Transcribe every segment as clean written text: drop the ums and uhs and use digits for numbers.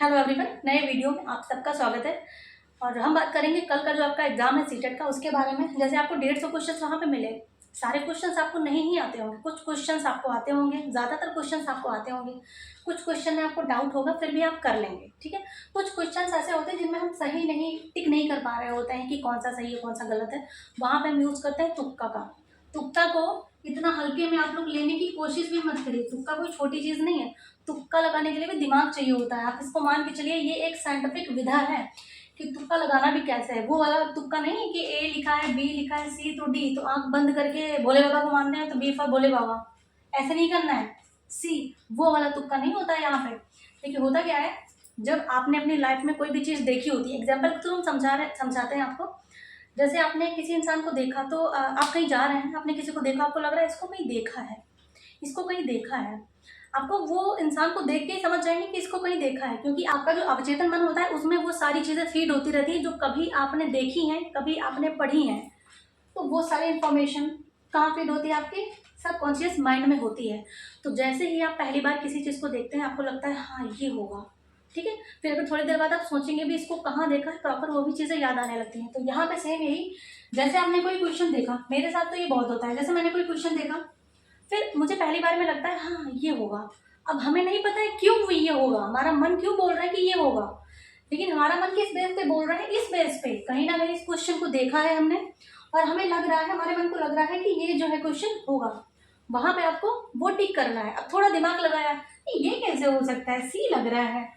Hello everyone, नए video में आप सबका स्वागत है। और हम बात करेंगे कल का जो आपका एग्जाम है सीटेट का, उसके बारे में। जैसे आपको 150 क्वेश्चंस वहाँ पे मिले, सारे क्वेश्चंस आपको नहीं ही आते होंगे, कुछ क्वेश्चंस आपको आते होंगे, ज़्यादातर क्वेश्चंस आपको आते होंगे। कुछ क्वेश्चन में आपको डाउट होगा, फिर भी आप कर लेंगे, ठीक है। कुछ क्वेश्चंस ऐसे होते हैं जिनमें हम सही नहीं टिक नहीं कर पा रहे होते हैं कि कौन सा सही है कौन सा गलत है। वहाँ पर हम यूज़ करते हैं तुक्का का। तुक्का को इतना हल्के में आप लोग लेने की कोशिश भी मत करिए। तुक्का कोई छोटी चीज़ नहीं है। तुक्का लगाने के लिए भी दिमाग चाहिए होता है। आप इसको मान के चलिए, ये एक साइंटिफिक विधा है कि तुक्का लगाना भी कैसे है। वो वाला तुक्का नहीं है कि ए लिखा है, बी लिखा है, सी तो डी, तो आंख बंद करके भोले बाबा को मानते हैं तो बी फॉर भोले बाबा, ऐसे नहीं करना है। सी वो वाला तुक्का नहीं होता है यहाँ पे। देखिए होता क्या है, जब आपने अपनी लाइफ में कोई भी चीज़ देखी होती है, एग्जाम्पल के थ्रू हम समझाते हैं आपको। जैसे आपने किसी इंसान को देखा, तो आप कहीं जा रहे हैं, आपने किसी को देखा, आपको लग रहा है इसको कहीं देखा है, इसको कहीं देखा है। आपको वो इंसान को देख के ही समझ जाएंगे कि इसको कहीं देखा है, क्योंकि आपका जो अवचेतन मन होता है उसमें वो सारी चीज़ें फीड होती रहती है जो कभी आपने देखी हैं, कभी आपने पढ़ी हैं। तो वो सारी इन्फॉर्मेशन कहाँ फीड होती है? आपके सबकॉन्शियस माइंड में होती है। तो जैसे ही आप पहली बार किसी चीज़ को देखते हैं, आपको लगता है हाँ ये होगा, ठीक है। फिर अगर थोड़ी देर बाद आप सोचेंगे भी इसको कहाँ देखा है, प्रॉपर वो भी चीज़ें याद आने लगती हैं। तो यहाँ पे सेम यही, जैसे आपने कोई क्वेश्चन देखा, मेरे साथ तो ये बहुत होता है। जैसे मैंने कोई क्वेश्चन देखा, फिर मुझे पहली बार में लगता है हाँ ये होगा। अब हमें नहीं पता है क्यों वो ये होगा, हमारा मन क्यों बोल रहा है कि ये होगा, लेकिन हमारा मन किस बेस पे बोल रहा है? इस बेस पे कहीं ना कहीं इस क्वेश्चन को देखा है हमने, और हमें लग रहा है, हमारे मन को लग रहा है कि ये जो है क्वेश्चन होगा। वहां पे आपको वो टिक करना है। अब थोड़ा दिमाग लगाया, ये कैसे हो सकता है, सी लग रहा है,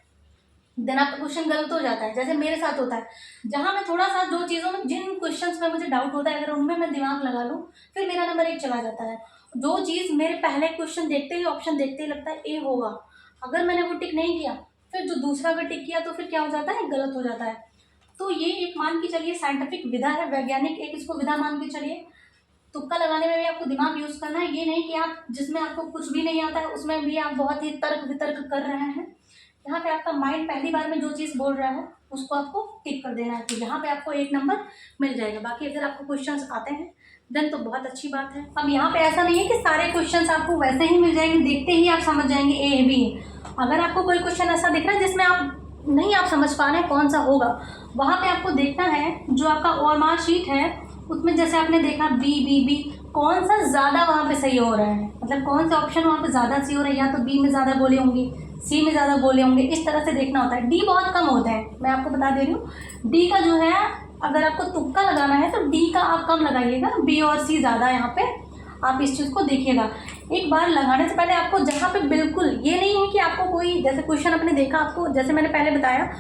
देन आपका क्वेश्चन गलत हो जाता है। जैसे मेरे साथ होता है, जहां मैं थोड़ा सा जो चीज़ों में, जिन क्वेश्चंस में मुझे डाउट होता है, अगर उनमें मैं दिमाग लगा लूँ, फिर मेरा नंबर 1 चला जाता है। जो चीज़ मेरे पहले क्वेश्चन देखते ही, ऑप्शन देखते ही लगता है ए होगा, अगर मैंने वो टिक नहीं किया, फिर जो दूसरा अगर टिक किया तो फिर क्या हो जाता है? गलत हो जाता है। तो ये एक मान के चलिए साइंटिफिक विधा है, वैज्ञानिक एक इसको विधा मान के चलिए। तुक्का लगाने में भी आपको दिमाग यूज करना है। ये नहीं कि आप जिसमें आपको कुछ भी नहीं आता है उसमें भी आप बहुत ही तर्क वितर्क कर रहे हैं। यहाँ पे आपका माइंड पहली बार में जो चीज़ बोल रहा है उसको आपको टिक कर देना है, तो यहाँ पे आपको 1 नंबर मिल जाएगा। बाकी अगर आपको क्वेश्चंस आते हैं देन तो बहुत अच्छी बात है। अब यहाँ पे ऐसा नहीं है कि सारे क्वेश्चंस आपको वैसे ही मिल जाएंगे, देखते ही आप समझ जाएंगे ए बी। अगर आपको कोई क्वेश्चन ऐसा दिख रहा है जिसमें आप समझ पा रहे हैं कौन सा होगा, वहाँ पे आपको देखना है जो आपका ओएमआर शीट है उसमें, जैसे आपने देखा बी बी बी, कौन सा ज़्यादा वहाँ पे सही हो रहा है, मतलब कौन सा ऑप्शन वहाँ पे ज़्यादा सही हो रहा है। या तो बी में ज़्यादा बोले होंगे, सी में ज़्यादा बोले होंगे, इस तरह से देखना होता है। डी बहुत कम होता है, मैं आपको बता दे रही हूँ। डी का जो है, अगर आपको तुक्का लगाना है तो डी का आप कम लगाइएगा, बी और सी ज़्यादा। यहाँ पे आप इस चीज़ को देखिएगा। एक बार लगाने से पहले आपको जहाँ पे, बिल्कुल ये नहीं है कि आपको कोई, जैसे क्वेश्चन आपने देखा, आपको जैसे मैंने पहले बताया,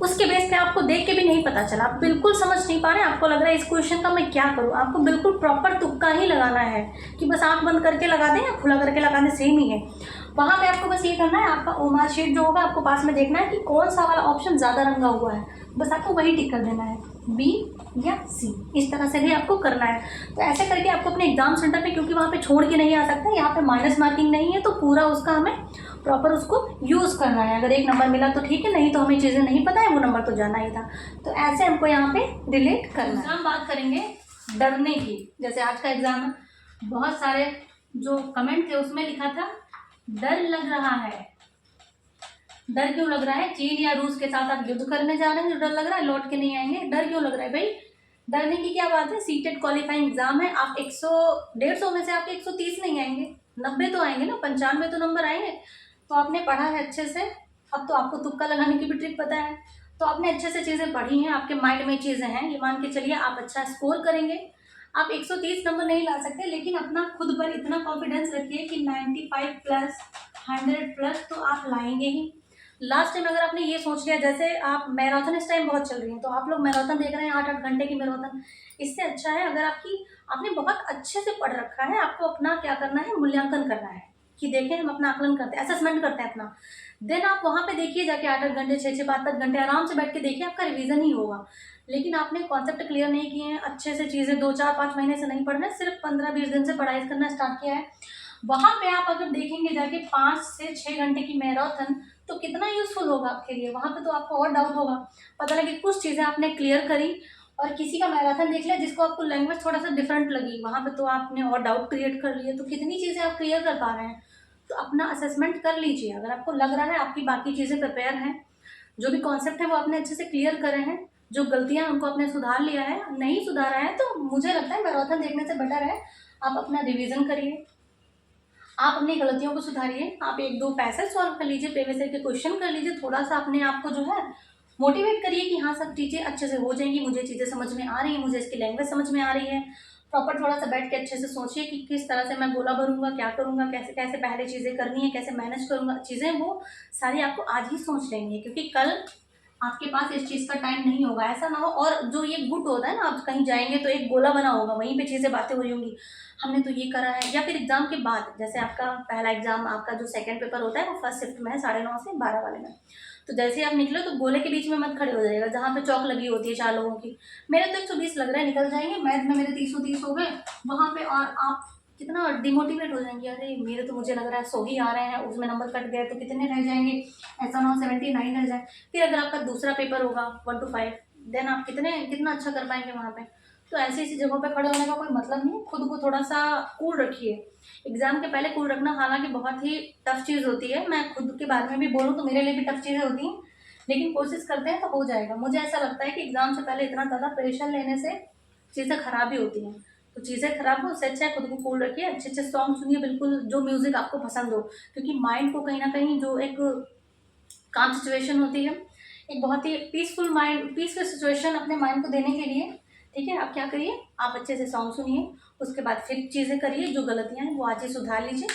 उसके बेस पे आपको देख के भी नहीं पता चला, आप बिल्कुल समझ नहीं पा रहे, आपको लग रहा है इस क्वेश्चन का मैं क्या करूँ, आपको बिल्कुल प्रॉपर तुक्का ही लगाना है कि बस आंख बंद करके लगा दें या खुला करके लगा दें, सेम ही है। वहाँ पे आपको बस ये करना है, आपका ओएमआर शीट जो होगा आपको पास में देखना है कि कौन सा वाला ऑप्शन ज़्यादा रंगा हुआ है, बस आपको वही टिक कर देना है, बी या सी। इस तरह से भी आपको करना है। तो ऐसे करके आपको अपने एग्जाम सेंटर पे, क्योंकि वहाँ पे छोड़ के नहीं आ सकता, यहाँ पे माइनस मार्किंग नहीं है, तो पूरा उसका हमें प्रॉपर उसको यूज़ करना है। अगर 1 नंबर मिला तो ठीक है, नहीं तो हमें चीज़ें नहीं पता है, वो नंबर तो जाना ही था। तो ऐसे हमको यहाँ पे रिलेट करना है। हम बात करेंगे डरने की। जैसे आज का एग्जाम है, बहुत सारे जो कमेंट थे उसमें लिखा था डर लग रहा है। डर क्यों लग रहा है? चीन या रूस के साथ आप युद्ध करने जा रहे हैं जो डर लग रहा है, लौट के नहीं आएंगे, डर क्यों लग रहा है भाई? डरने की क्या बात है? सीटेट क्वालिफाइंग एग्जाम है, आप 100-150 में से आपके 130 नहीं आएंगे, 90 तो आएंगे ना, 95 तो नंबर आएंगे। तो आपने पढ़ा है अच्छे से, अब तो आपको तुक्का लगाने की भी ट्रिक पता है, तो आपने अच्छे से चीज़ें पढ़ी हैं, आपके माइंड में चीज़ें हैं, ये मान के चलिए आप अच्छा स्कोर करेंगे। आप 130 नंबर नहीं ला सकते, लेकिन अपना खुद पर इतना कॉन्फिडेंस रखिए कि 95 प्लस 100 प्लस तो आप लाएंगे ही। लास्ट टाइम अगर आपने ये सोच लिया, जैसे आप मैराथन इस टाइम बहुत चल रही है, तो आप लोग मैराथन देख रहे हैं 8-8 घंटे की मैराथन, इससे अच्छा है अगर आपने बहुत अच्छे से पढ़ रखा है, आपको अपना क्या करना है, मूल्यांकन करना है कि देखें हम अपना आकलन करते हैं, असेसमेंट करते हैं अपना। देन आप वहाँ पे देखिए जाके 8-8 घंटे, 6-6 5-5 घंटे आराम से बैठ के देखिए, आपका रिवीजन ही होगा। लेकिन आपने कॉन्सेप्ट क्लियर नहीं किए हैं, अच्छे से चीज़ें 2-4-5 महीने से नहीं पढ़ना है, सिर्फ 15-20 दिन से पढ़ाई करना स्टार्ट किया है, वहाँ पे आप अगर देखेंगे जाके 5 से 6 घंटे की मैराथन, तो कितना यूजफुल होगा आपके लिए। वहाँ पे तो आपको और डाउट होगा, पता लगे कुछ चीज़ें आपने क्लियर करी और किसी का मैराथन देख लिया जिसको आपको लैंग्वेज थोड़ा सा डिफरेंट लगी, वहाँ पे तो आपने और डाउट क्रिएट कर लिए। तो कितनी चीज़ें आप क्लियर कर पा रहे हैं, तो अपना असेसमेंट कर लीजिए। अगर आपको लग रहा है आपकी बाकी चीज़ें प्रिपेयर हैं, जो भी कॉन्सेप्ट है वो आपने अच्छे से क्लियर करे हैं, जो गलतियां उनको आपने सुधार लिया है, नहीं सुधारा है तो मुझे लगता है मैराथन देखने से बेटर है आप अपना रिवीजन करिए, आप अपनी गलतियों को सुधारिए, आप 1-2 पैसेज सॉल्व कर लीजिए, प्रीवियस ईयर के क्वेश्चन कर लीजिए, थोड़ा सा अपने आप को जो है मोटिवेट करिए कि हाँ सब चीज़ें अच्छे से हो जाएंगी, मुझे चीज़ें समझ में आ रही है, मुझे इसकी लैंग्वेज समझ में आ रही है। प्रॉपर थोड़ा सा बैठ के अच्छे से सोचिए कि किस तरह से मैं गोला भरूंगा, क्या करूंगा, कैसे कैसे पहले चीज़ें करनी है, कैसे मैनेज करूंगा चीज़ें, वो सारी आपको आज ही सोच लेंगे, क्योंकि कल आपके पास इस चीज़ का टाइम नहीं होगा। ऐसा ना हो, और जो ये गुड होता है ना, आप कहीं जाएंगे तो एक गोला बना होगा, वहीं पे चीज़ें बातें हो रही होंगी, हमने तो ये करा है। या फिर एग्जाम के बाद, जैसे आपका पहला एग्जाम, आपका जो सेकंड पेपर होता है वो फर्स्ट शिफ्ट में है 9:30 से 12 वाले में, तो जैसे ही आप निकले तो गोले के बीच में मत खड़े हो जाएगा जहाँ पे चौक लगी होती है 4 लोगों की। मेरे तो 120 लग रहा है निकल जाएंगे, मैथ में मेरे 330 हो गए वहाँ पे, और आप कितना डिमोटिवेट हो जाएंगे, अरे मेरे तो मुझे लग रहा है 100 ही आ रहे हैं, उसमें नंबर कट गए तो कितने रह जाएंगे, ऐसा ना हो 79 रह जाए। फिर अगर आपका दूसरा पेपर होगा 1 to 5, देन आप कितना अच्छा कर पाएंगे वहाँ पे। तो ऐसी ऐसी जगहों पे खड़े होने का कोई मतलब नहीं है, खुद को थोड़ा सा कूल रखिए। एग्जाम के पहले कूल रखना हालांकि बहुत ही टफ चीज़ होती है, मैं खुद के बारे में भी बोलूँ तो मेरे लिए भी टफ चीज़ें होती हैं, लेकिन कोशिश करते हैं तो हो जाएगा। मुझे ऐसा लगता है कि एग्जाम से पहले इतना ज़्यादा प्रेशर लेने से चीज़ें खराब ही होती हैं, तो चीज़ें खराब हो उससे अच्छा है खुद को कूल रखिए, अच्छे अच्छे सॉन्ग सुनिए, बिल्कुल जो म्यूज़िक आपको पसंद हो, क्योंकि माइंड को कहीं ना कहीं जो एक काम सिचुएशन होती है, एक बहुत ही पीसफुल सिचुएशन अपने माइंड को देने के लिए, ठीक है, आप क्या करिए, आप अच्छे से सॉन्ग सुनिए, उसके बाद फिर चीज़ें करिए, जो गलतियाँ हैं वो आज ही सुधार लीजिए,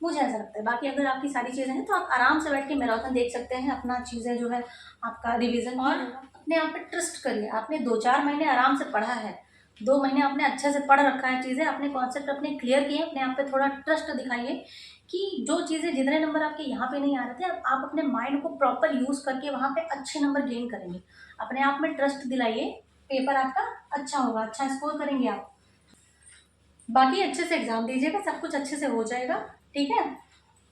मुझे ऐसा लगता है। बाकी अगर आपकी सारी चीज़ें हैं तो आप आराम से बैठ के मैराथन देख सकते हैं, अपना चीज़ें जो है आपका रिवीजन, और अपने आप पे ट्रस्ट करिए। आपने 2-4 महीने आराम से पढ़ा है, 2 महीने आपने अच्छे से पढ़ रखा है, चीज़ें अपने कॉन्सेप्ट अपने क्लियर किए, अपने आप पे थोड़ा ट्रस्ट दिखाइए कि जो चीज़ें, जितने नंबर आपके यहाँ पे नहीं आ रहे थे, आप अपने माइंड को प्रॉपर यूज़ करके वहाँ पे अच्छे नंबर गेन करेंगे। अपने आप में ट्रस्ट दिलाइए, पेपर आपका अच्छा होगा, अच्छा स्कोर करेंगे आप। बाकी अच्छे से एग्ज़ाम दीजिएगा, सब कुछ अच्छे से हो जाएगा, ठीक है,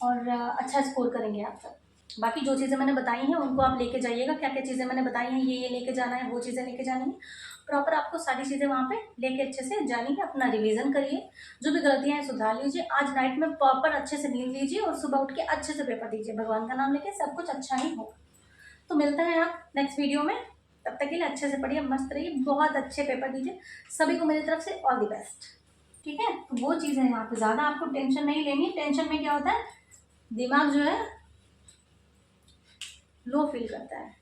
और अच्छा स्कोर करेंगे आप सब। बाकी जो चीज़ें मैंने बताई हैं उनको आप लेके जाइएगा, क्या क्या चीज़ें मैंने बताई हैं, ये लेके जाना है, वो चीज़ें लेके जानी है, प्रॉपर आपको सारी चीज़ें वहाँ पे लेके अच्छे से जानी है। अपना रिवीजन करिए, जो भी गलतियाँ हैं सुधार लीजिए, आज नाइट में प्रॉपर अच्छे से नींद लीजिए और सुबह उठ के अच्छे से पेपर दीजिए, भगवान का नाम लेके, सब कुछ अच्छा ही होगा। तो मिलते हैं आप नेक्स्ट वीडियो में, तब तक के लिए अच्छे से पढ़िए, मस्त रहिए, बहुत अच्छे पेपर दीजिए, सभी को मेरी तरफ से ऑल द बेस्ट, ठीक है। तो वो चीज़ है, यहाँ पे ज़्यादा आपको टेंशन नहीं लेनी, टेंशन में क्या होता है, दिमाग जो है लो फील करता है।